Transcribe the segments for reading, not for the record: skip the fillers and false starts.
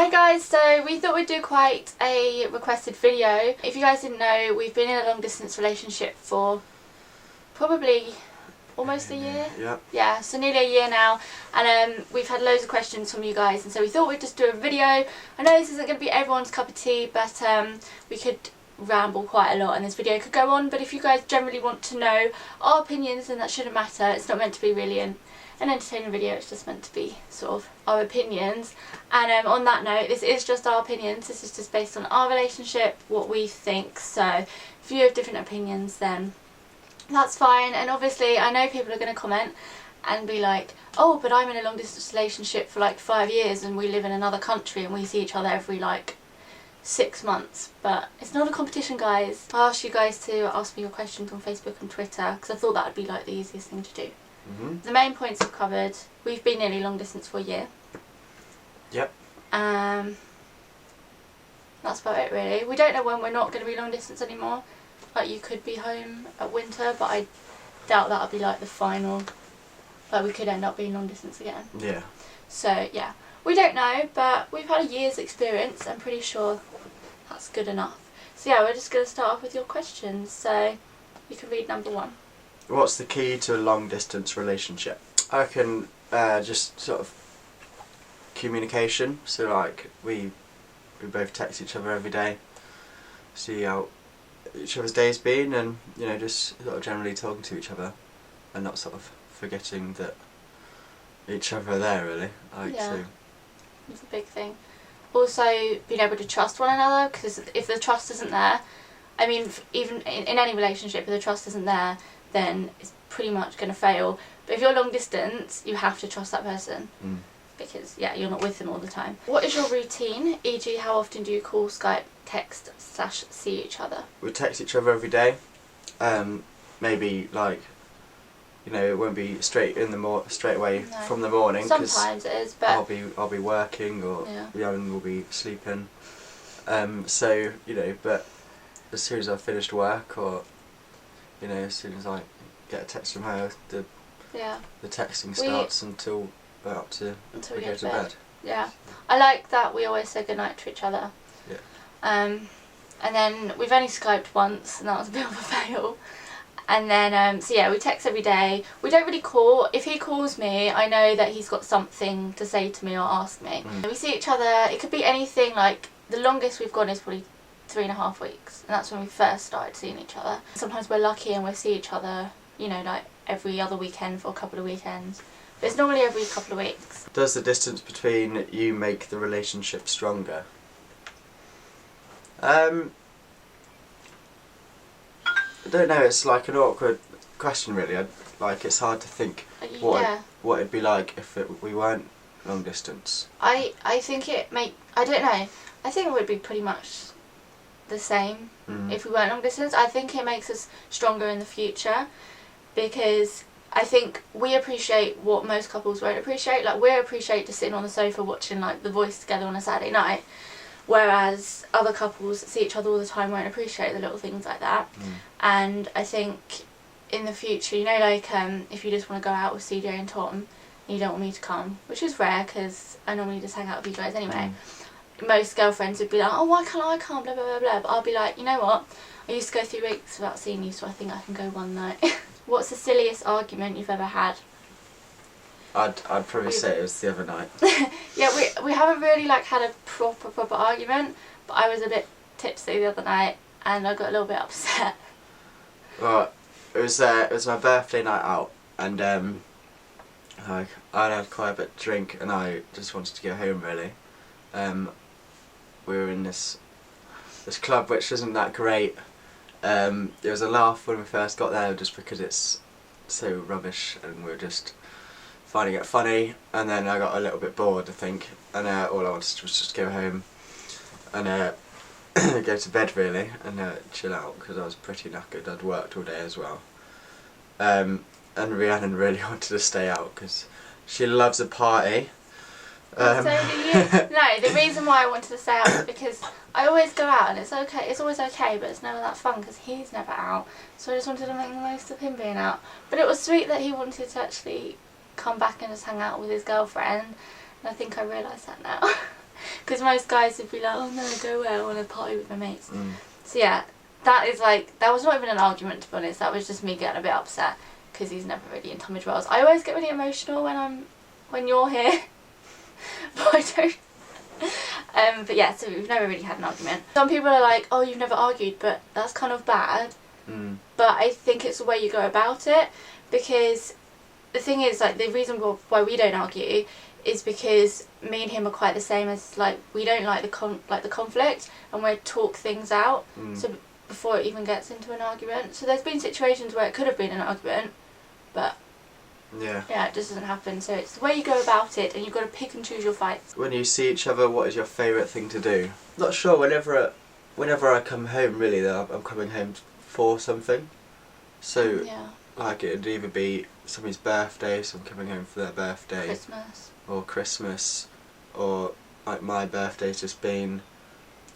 Hi guys, so we thought we'd do quite a requested video. If you guys didn't know, we've been in a long distance relationship for probably almost a year. Yeah, so nearly a year now, and we've had loads of questions from you guys, and so we thought we'd just do a video. I know this isn't going to be everyone's cup of tea, but we could ramble quite a lot and this video could go on, but if you guys generally want to know our opinions, then that shouldn't matter. It's not meant to be really an entertaining video, it's just meant to be sort of our opinions. And on that note, this is just our opinions, this is just based on our relationship, what we think. So if you have different opinions, then that's fine. And obviously I know people are going to comment and be like, oh, but I'm in a long distance relationship for like 5 years and we live in another country and we see each other every like 6 months. But it's not a competition, guys. I asked you guys to ask me your questions on Facebook and Twitter because I thought that would be like the easiest thing to do. The main points we've covered. We've been nearly long distance for a year. Yep. That's about it really. We don't know when we're not going to be long distance anymore. Like, you could be home at winter, but I doubt that'll be like the final. Like, we could end up being long distance again. Yeah. So yeah, we don't know, but we've had a year's experience. I'm pretty sure that's good enough. So yeah, we're just going to start off with your questions. So you can read number 1. What's the key to a long distance relationship? I reckon just sort of communication. So like we both text each other every day, see how each other's day's been, and you know, just sort of generally talking to each other and not sort of forgetting that each other are there really. So it's a big thing. Also being able to trust one another, because if the trust isn't there, I mean, even in any relationship, if the trust isn't there, then it's pretty much going to fail. But if you're long distance, you have to trust that person, because yeah, you're not with them all the time. What is your routine? E.g., how often do you call, Skype, text / see each other? We text each other every day. Maybe like, you know, it won't be straight away from the morning. Sometimes it is, but I'll be working, or Young will be sleeping. So you know, but as soon as I've finished work, or you know, as soon as I get a text from her, the texting starts until we go to bed. Yeah, I like that we always say goodnight to each other. Yeah. And then we've only Skyped once, and that was a bit of a fail. And then so yeah, we text every day. We don't really call. If he calls me, I know that he's got something to say to me or ask me. We see each other. It could be anything. Like, the longest we've gone is probably 3.5 weeks, and that's when we first started seeing each other. Sometimes we're lucky and we see each other, you know, like every other weekend for a couple of weekends, but it's normally every couple of weeks. Does the distance between you make the relationship stronger? I don't know, it's like an awkward question really. Like, it's hard to think what it'd be like if we weren't long distance. I think I don't know, I think it would be pretty much the same if we weren't long distance. I think it makes us stronger in the future, because I think we appreciate what most couples won't appreciate. Like, we appreciate just sitting on the sofa watching like The Voice together on a Saturday night, whereas other couples that see each other all the time won't appreciate the little things like that. And I think in the future, you know, like if you just want to go out with CJ and Tom and you don't want me to come, which is rare because I normally just hang out with you guys anyway, most girlfriends would be like, oh, why can't I come, blah blah blah blah, but I'll be like, you know what, I used to go 3 weeks without seeing you, so I think I can go one night. What's the silliest argument you've ever had? I'd probably say it was the other night. Yeah, we haven't really like had a proper argument, but I was a bit tipsy the other night and I got a little bit upset. Well, it was my birthday night out, and I had quite a bit to drink and I just wanted to go home really. We were in this club which isn't that great. It was a laugh when we first got there, just because it's so rubbish and we were just finding it funny, and then I got a little bit bored, I think, and all I wanted was just go home and go to bed really, and chill out, because I was pretty knackered. I'd worked all day as well, and Rhiannon really wanted to stay out because she loves a party. So do you. No, the reason why I wanted to stay out is because I always go out and it's okay, it's always okay, but it's never that fun because he's never out, so I just wanted to make the most of him being out. But it was sweet that he wanted to actually come back and just hang out with his girlfriend, and I think I realise that now. Because most guys would be like, oh no, go away, I want to party with my mates. So yeah, that is like, that was not even an argument, to be honest. That was just me getting a bit upset because he's never really in Tommy Dwells. I always get really emotional when you're here, but I don't. But yeah, so we've never really had an argument. Some people are like, oh, you've never argued, but that's kind of bad. But I think it's the way you go about it, because the thing is, like, the reason why we don't argue is because me and him are quite the same, as like, we don't like the conflict, and we talk things out. So before it even gets into an argument. So there's been situations where it could have been an argument, but yeah, it just doesn't happen. So it's the way you go about it, and you've got to pick and choose your fights. When you see each other, what is your favourite thing to do? Not sure. Whenever I come home, really, that I'm coming home for something. So like, it'd either be somebody's birthday, so I'm coming home for their birthday, Christmas, or like my birthday's just been,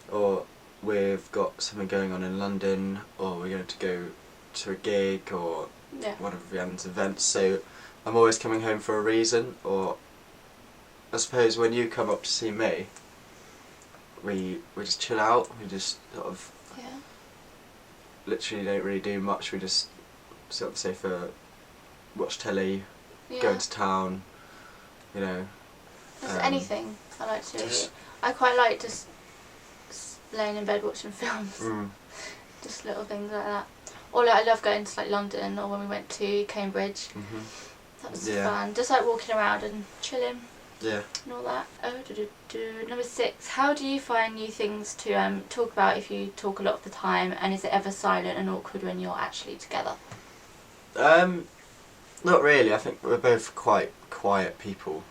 or we've got something going on in London, or we're going to go to a gig, or one of Rhiannon's events. So I'm always coming home for a reason. Or I suppose when you come up to see me, we just chill out. We just sort of literally don't really do much. We just sit on the sofa, watch telly, go into town, you know. Just anything I like to do. I quite like just laying in bed watching films. Just little things like that. Or like, I love going to like London, or when we went to Cambridge. That was fun. Just like walking around and chilling. And all that. Number 6. How do you find new things to talk about if you talk a lot of the time, and is it ever silent and awkward when you're actually together? Not really. I think we're both quite quiet people.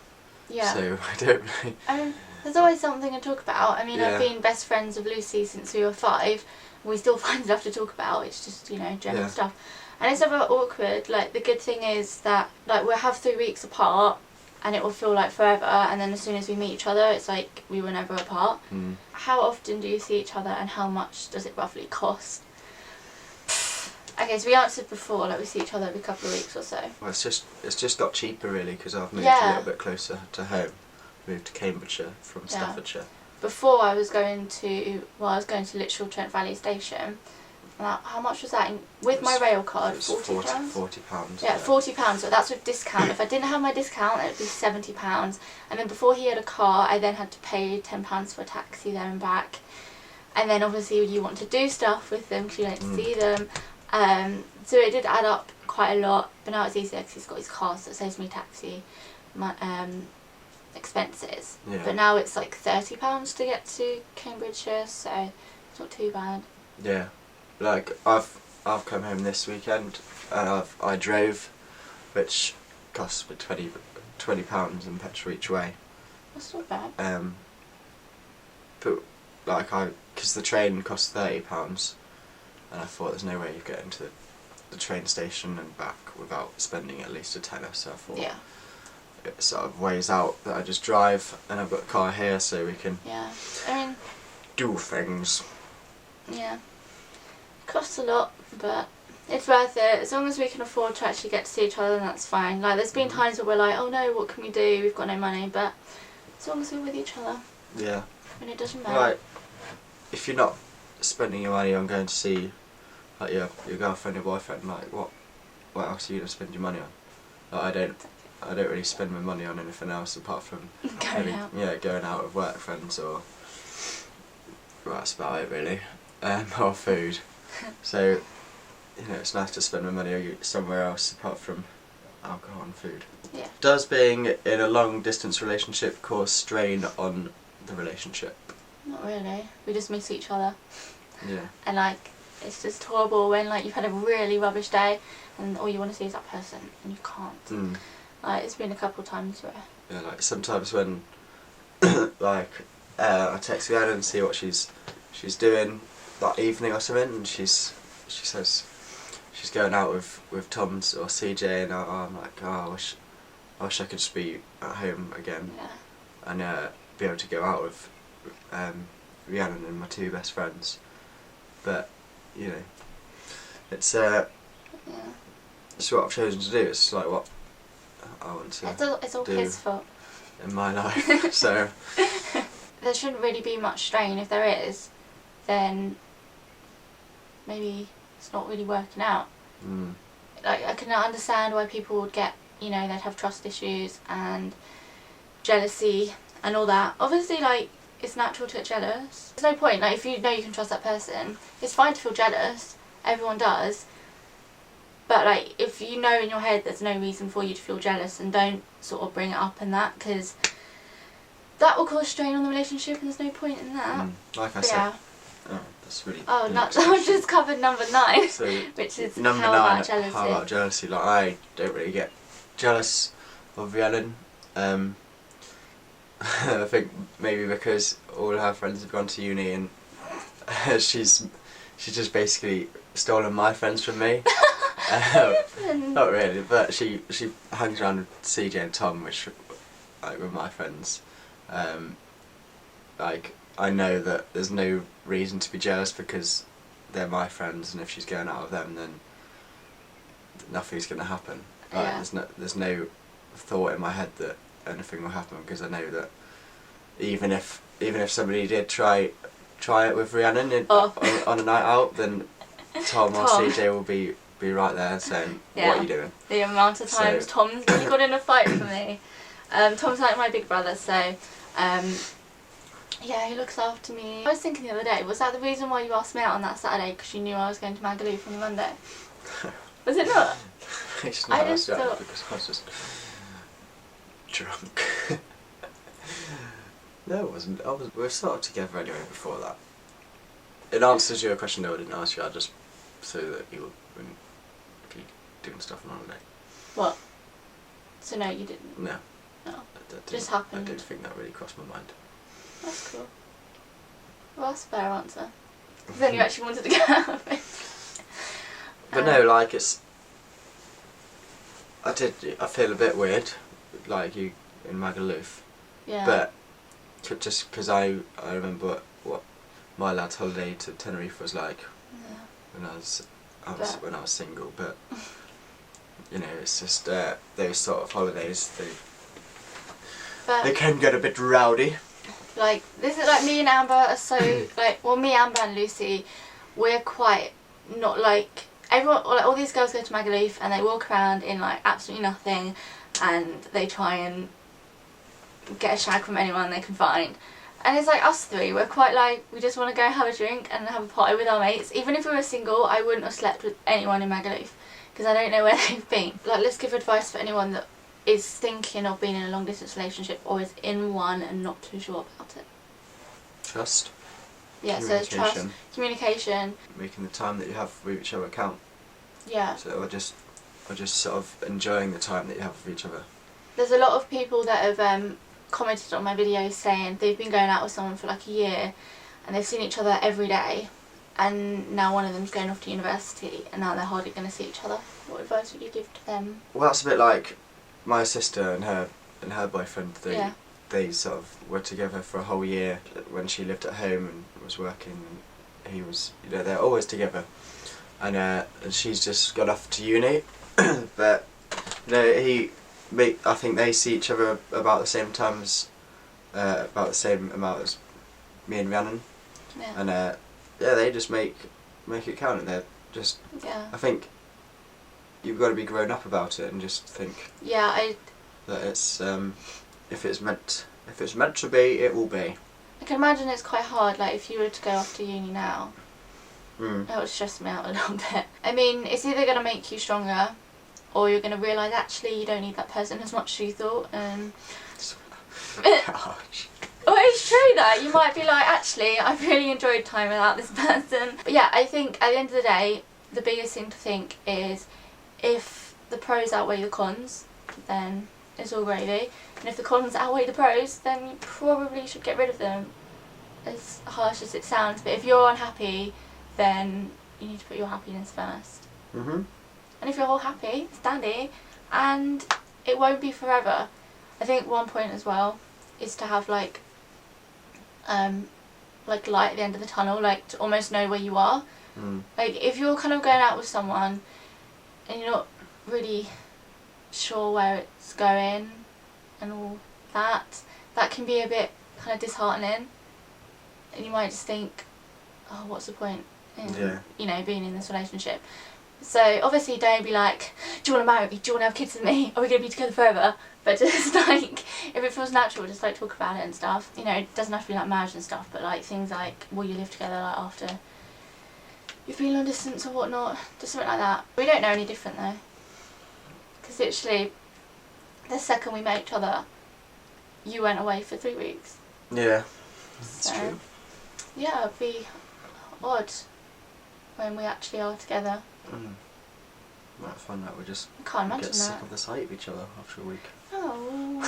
So I don't really... I mean, there's always something to talk about. I mean, I've been best friends with Lucy since we were 5. And we still find stuff to talk about. It's just, you know, general stuff. And it's never awkward. Like, the good thing is that, like, we'll have 3 weeks apart, and it will feel like forever, and then as soon as we meet each other, it's like we were never apart. How often do you see each other, and how much does it roughly cost? Okay, so we answered before, like, we see each other every couple of weeks or so. Well, it's just got cheaper, really, because I've moved a little bit closer to home. Moved to Cambridgeshire from Staffordshire. Before I was going to literal Trent Valley Station. How much was that with my rail card? £40. £40. Yeah, £40. But that's with discount. If I didn't have my discount, it would be £70. And then before he had a car, I then had to pay £10 for a taxi there and back. And then obviously you want to do stuff with them because you don't see them. So it did add up quite a lot. But now it's easier because he's got his car, so it saves me taxi expenses. But now it's like £30 to get to Cambridgeshire, so it's not too bad. Yeah. Like, I've come home this weekend, and I drove, which costs me £20 in petrol each way. That's not bad. But like, because the train costs £30, and I thought there's no way you get into the train station and back without spending at least a tenner. So I thought it sort of weighs out that I just drive, and I've got a car here, so we can do things. Yeah. Costs a lot, but it's worth it. As long as we can afford to actually get to see each other, then that's fine. Like, there's been times where we're like, oh no, what can we do? We've got no money, but as long as we're with each other, and it doesn't matter. Like, if you're not spending your money on going to see like your girlfriend or boyfriend, like what else are you gonna spend your money on? Like, I don't really spend my money on anything else apart from going out with work friends, or that's about it really, or food. So, you know, it's nice to spend my money somewhere else apart from alcohol and food. Yeah. Does being in a long distance relationship cause strain on the relationship? Not really. We just miss each other. Yeah. And like, it's just horrible when like you've had a really rubbish day and all you want to see is that person and you can't. Like, it's been a couple of times where... Yeah, like sometimes when like I text Rhiannon and see what she's doing that evening or something, and she says she's going out with Tom's or CJ, and I'm like, oh, I wish I could just be at home again and be able to go out with Rhiannon and my 2 best friends. But you know, it's what I've chosen to do. It's like what I want to it's all his fault in my life. So there shouldn't really be much strain. If there is, then maybe it's not really working out. Like, I can understand why people would get, you know, they'd have trust issues and jealousy and all that. Obviously, like, it's natural to get jealous. There's no point. Like, if you know you can trust that person, it's fine to feel jealous. Everyone does. But, like, if you know in your head there's no reason for you to feel jealous, and don't sort of bring it up in that, because that will cause strain on the relationship and there's no point in that. Like I said. Yeah. Oh, that's really... Oh, I've just covered number 9, so which is number how 9, about jealousy. How about jealousy? Like, I don't really get jealous of Rhiannon. I think maybe because all her friends have gone to uni and she's just basically stolen my friends from me. Not really, but she hangs around with CJ and Tom, which like were my friends. Like, I know that there's no reason to be jealous because they're my friends, and if she's going out with them, then nothing's going to happen. Like, yeah. There's no thought in my head that anything will happen, because I know that even if somebody did try it with Rhiannon on a night out, then Tom or CJ will be right there saying, what are you doing? The amount of times Tom's really got in a fight for me. Tom's like my big brother, so yeah, he looks after me. I was thinking the other day, was that the reason why you asked me out on that Saturday, because you knew I was going to Magaluf on the Monday? Was it not? I just thought... because I was just drunk. No, it wasn't. We were sort of together anyway before that. In answer to your question, no, I didn't ask you. I just so that you wouldn't be doing stuff on holiday. What? So no, you didn't? No. No. Just happened. I didn't think that really crossed my mind. That's cool. Well, that's a fair answer. Then you actually wanted to get out of it. But no, like, it's... I feel a bit weird, like you in Magaluf. Yeah. But just because I remember what my lad's holiday to Tenerife was like when I was single. But you know, it's just those sort of holidays. They can get a bit rowdy. Like, this is like me and Amber are so like, well, me, Amber and Lucy, we're quite not like everyone. Like, all these girls go to Magaluf and they walk around in like absolutely nothing, and they try and get a shag from anyone they can find. And it's like us three, we're quite like, we just want to go have a drink and have a party with our mates. Even if we were single, I wouldn't have slept with anyone in Magaluf, because I don't know where they've been. Like, let's give advice for anyone that is thinking of being in a long distance relationship or is in one and not too sure about it. Trust. Yeah, so it's trust, communication. Making the time that you have with each other count. Yeah. So or just sort of enjoying the time that you have with each other. There's a lot of people that have commented on my videos saying they've been going out with someone for like a year and they've seen each other every day, and now one of them's going off to university and now they're hardly going to see each other. What advice would you give to them? Well, that's a bit like my sister and her boyfriend. They sort of were together for a whole year when she lived at home and was working, and he was, you know, they're always together, and she's just got off to uni. But you know, I think they see each other about the same time as about the same amount as me and Rhiannon. Yeah. And yeah, they just make it count, and they're just, I think you've got to be grown up about it and just think that it's if it's meant to be, it will be. I can imagine it's quite hard, like if you were to go off to uni now. That would stress me out a little bit. I mean, it's either going to make you stronger, or you're going to realise actually you don't need that person as much as you thought. Gosh. Well, it's true though. You might be like, actually, I've really enjoyed time without this person. But yeah, I think at the end of the day, the biggest thing to think is, if the pros outweigh the cons, then it's all gravy. And if the cons outweigh the pros, then you probably should get rid of them. As harsh as it sounds, but if you're unhappy, then you need to put your happiness first. And if you're all happy, it's dandy, and it won't be forever. I think one point as well is to have like light at the end of the tunnel, like to almost know where you are. Like if you're kind of going out with someone and you're not really sure where it's going and all that, that can be a bit kind of disheartening, and you might just think, oh, what's the point in you know, being in this relationship? So obviously don't be like, do you want to marry me? Do you want to have kids with me? Are we going to be together forever? But just like, if it feels natural, just like talk about it and stuff. You know, it doesn't have to be like marriage and stuff, but like things like, will you live together like after you've been long distance or whatnot? Just something like that. We don't know any different though. Because literally, the second we met each other, you went away for 3 weeks. Yeah, that's true. Yeah, it'd be odd when we actually are together. Might find out we just can't imagine get sick of the sight of each other after a week. Oh.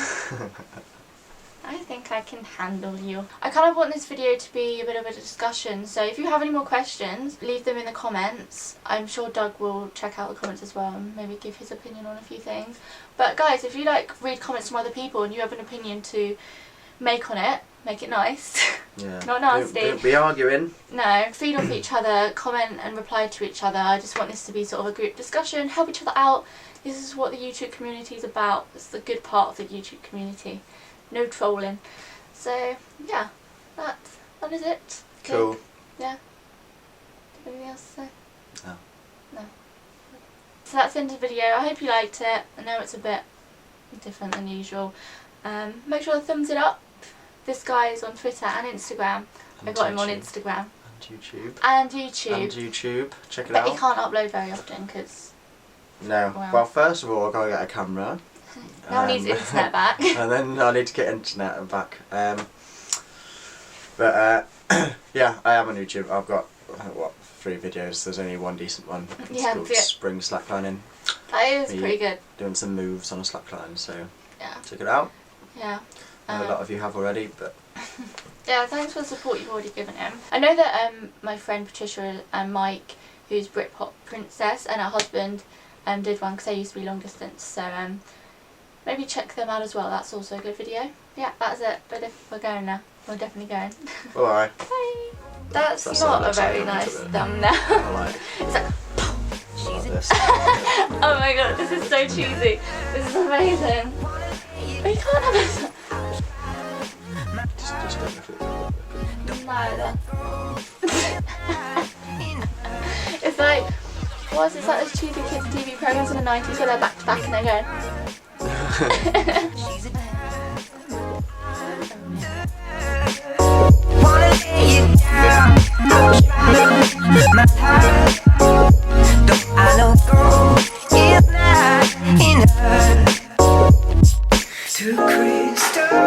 I think I can handle you. I kind of want this video to be a bit of a discussion, so if you have any more questions, leave them in the comments. I'm sure Doug will check out the comments as well and maybe give his opinion on a few things. But guys, if you like read comments from other people and you have an opinion to make on it, make it nice. Yeah. Not nasty. Don't be arguing. No, feed off each other, comment and reply to each other. I just want this to be sort of a group discussion, help each other out. This is what the YouTube community is about. It's the good part of the YouTube community. No trolling. So yeah, that is it. Cool. Keek. Yeah. Anything else to say? No. No. So that's the end of the video. I hope you liked it. I know it's a bit different than usual. Make sure to thumbs it up. This guy is on Twitter and Instagram. I got him on Instagram. And YouTube. And YouTube. And YouTube. Check it but out. he can't upload very often because... No. Well, first of all, I've got to get a camera. Now he needs internet back. And then I need to get internet back. Yeah, I am on YouTube. I've got, what, 3 videos. There's only one decent one. It's called Spring Slacklining. That is pretty good. Doing some moves on a slackline, so yeah, check it out. Yeah. I know a lot of you have already, but... Yeah, thanks for the support you've already given him. I know that my friend Patricia and Mike, who's Britpop Princess, and her husband did one because they used to be long distance, so maybe check them out as well. That's also a good video. Yeah, that's it. But if we're going now, we're definitely going. Bye. Bye. That's not a very nice thumbnail. It's like, oh my god, this is so cheesy. This is amazing. But you can't have it. Just don't look at it. No. It's like, what is it, like those cheesy kids TV programs in the 90s where they're back to back and they're going. Wanna lay it down, my heart. Don't I know, girl, it's not enough to crystal.